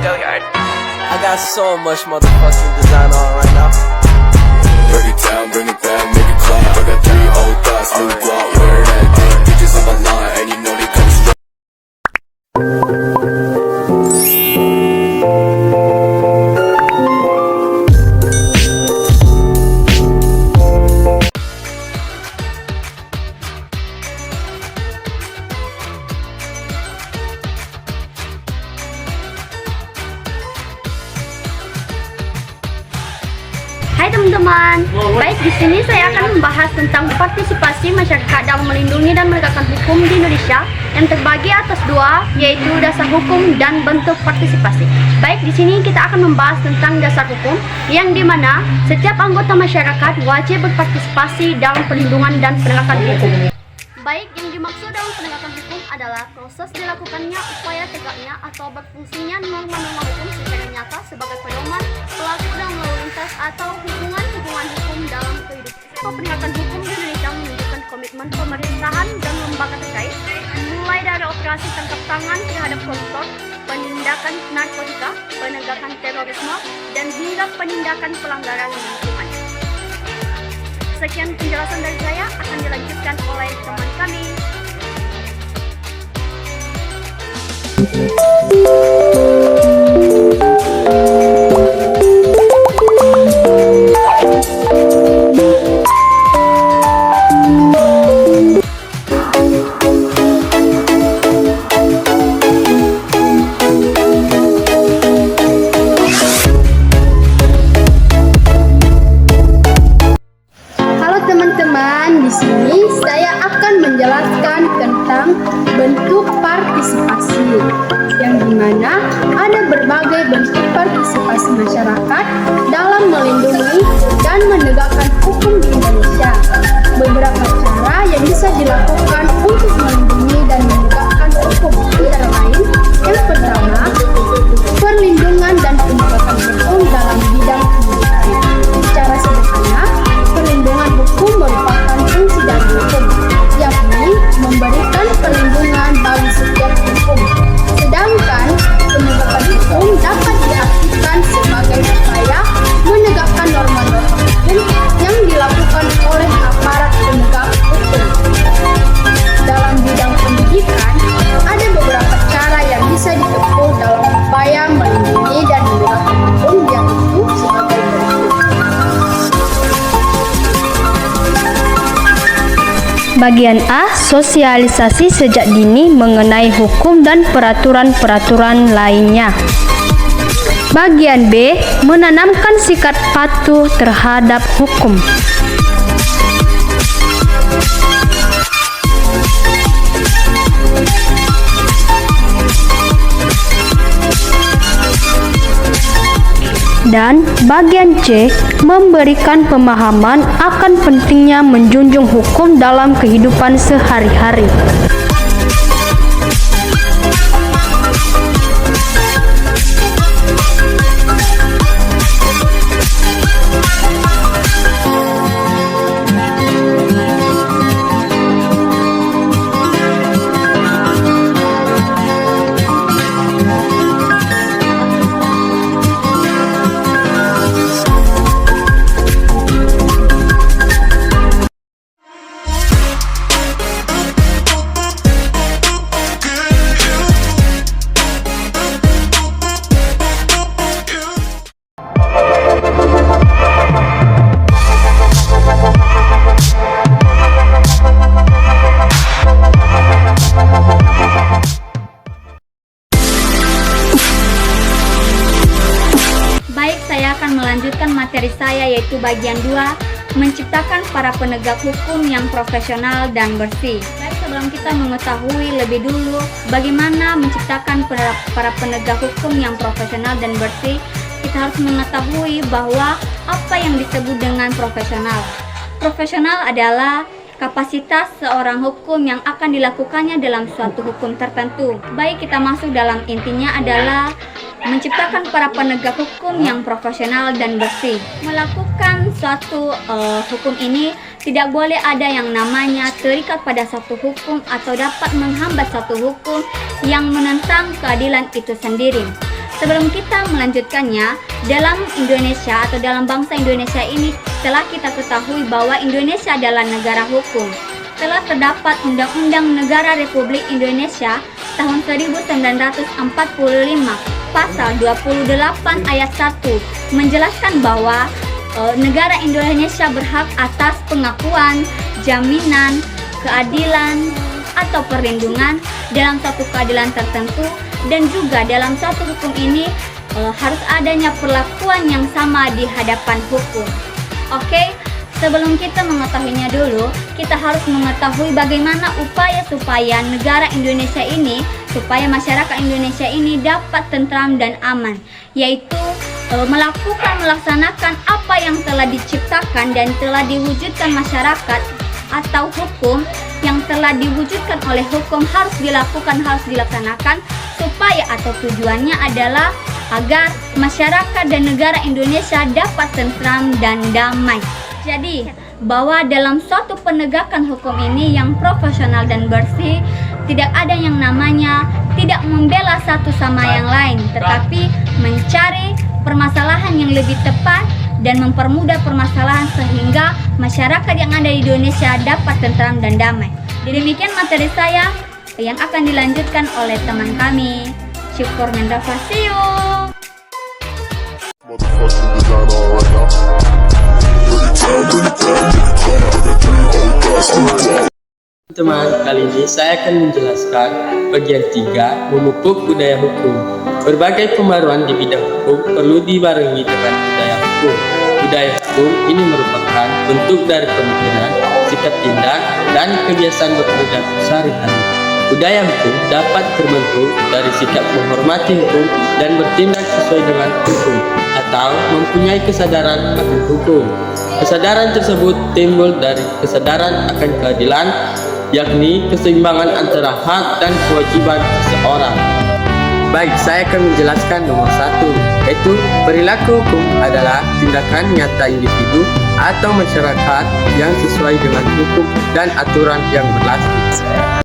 I got so much motherfucking design on right now. Break it down, bring it back, make it clap. I got 3 old thoughts, new guap, wear that thing. Bitches on my line, and you know they come straight. Hai teman-teman, baik di sini saya akan membahas tentang partisipasi masyarakat dalam melindungi dan menegakkan hukum di Indonesia yang terbagi atas 2, yaitu dasar hukum dan bentuk partisipasi. Baik di sini kita akan membahas tentang dasar hukum yang dimana setiap anggota masyarakat wajib berpartisipasi dalam perlindungan dan penegakan hukum. Baik yang dimaksud dalam penegakan hukum adalah proses dilakukannya upaya tegaknya atau berfungsinya norma-norma hukum secara nyata sebagai pedoman pelaku dalam lalu lintas atau hubungan-hubungan hukum dalam kehidupan. Penegakan hukum di Indonesia menunjukkan komitmen pemerintahan dan lembaga terkait, mulai dari operasi tangkap tangan terhadap koruptor, penindakan narkotika, penegakan terorisme, dan hingga penindakan pelanggaran lingkungan. Sekian penjelasan dari saya, akan dilanjutkan oleh teman kami. Teman-teman, di sini saya akan menjelaskan tentang bentuk partisipasi, yang dimana ada berbagai bentuk partisipasi masyarakat dalam melindungi dan menegakkan hukum di Indonesia. Beberapa cara yang bisa dilakukan untuk melindungi dan menegakkan hukum antara lain: yang pertama, perlindungan dan penegakan hukum dalam bidang pendidikan. Secara sederhana, perlindungan hukum merupakan fungsi dari hukum, yakni memberikan perlindungan bagi setiap hukum. Sedangkan penegakan hukum dapat diartikan sebagai upaya menegakkan norma-norma hukum yang dilakukan oleh aparat penegak hukum. Dalam bidang pendidikan, ada beberapa cara yang bisa ditempuh dalam upaya melindungi dan menegakkan hukum, yaitu sebagai berikut. Bagian A, sosialisasi sejak dini mengenai hukum dan peraturan-peraturan lainnya. Bagian B, menanamkan sikap patuh terhadap hukum. Dan bagian C, memberikan pemahaman akan pentingnya menjunjung hukum dalam kehidupan sehari-hari. Melanjutkan materi saya, yaitu bagian 2, menciptakan para penegak hukum yang profesional dan bersih. Baik, sebelum kita mengetahui lebih dulu bagaimana menciptakan para penegak hukum yang profesional dan bersih, kita harus mengetahui bahwa apa yang disebut dengan profesional. Profesional adalah kapasitas seorang hukum yang akan dilakukannya dalam suatu hukum tertentu. Baik, kita masuk dalam intinya adalah menciptakan para penegak hukum yang profesional dan bersih. Melakukan suatu hukum ini tidak boleh ada yang namanya terikat pada satu hukum atau dapat menghambat satu hukum yang menentang keadilan itu sendiri. Sebelum kita melanjutkannya, dalam Indonesia atau dalam bangsa Indonesia ini telah kita ketahui bahwa Indonesia adalah negara hukum. Telah terdapat Undang-Undang Negara Republik Indonesia tahun 1945 pasal 28 ayat 1 menjelaskan bahwa negara Indonesia berhak atas pengakuan, jaminan, keadilan, atau perlindungan dalam suatu keadilan tertentu, dan juga dalam suatu hukum ini harus adanya perlakuan yang sama di hadapan hukum. Oke, sebelum kita mengetahuinya dulu, kita harus mengetahui bagaimana upaya supaya negara Indonesia ini, supaya masyarakat Indonesia ini dapat tentram dan aman, yaitu melaksanakan apa yang telah diciptakan dan telah diwujudkan masyarakat atau hukum yang telah diwujudkan oleh hukum harus dilakukan, harus dilaksanakan, supaya atau tujuannya adalah agar masyarakat dan negara Indonesia dapat tentram dan damai. Jadi, bahwa dalam suatu penegakan hukum ini yang profesional dan bersih, tidak ada yang namanya tidak membela satu sama yang lain, tetapi mencari permasalahan yang lebih tepat dan mempermudah permasalahan sehingga masyarakat yang ada di Indonesia dapat tentram dan damai. Demikian materi saya yang akan dilanjutkan oleh teman kami. Syukur Mendra Fasio. Teman, kali ini saya akan menjelaskan bagian 3 memupuk budaya hukum. Berbagai pembaruan di bidang hukum perlu dibarengi dengan budaya hukum. Budaya hukum ini merupakan bentuk dari pemikiran, sikap tindak, dan kebiasaan bekerja sehari-hari. Budaya hukum dapat terbentuk dari sikap menghormati hukum dan bertindak sesuai dengan hukum, atau mempunyai kesadaran akan hukum. Kesadaran tersebut timbul dari kesadaran akan keadilan, yakni keseimbangan antara hak dan kewajiban seseorang. Baik, saya akan menjelaskan nomor 1, yaitu perilaku hukum adalah tindakan nyata individu atau masyarakat yang sesuai dengan hukum dan aturan yang berlaku.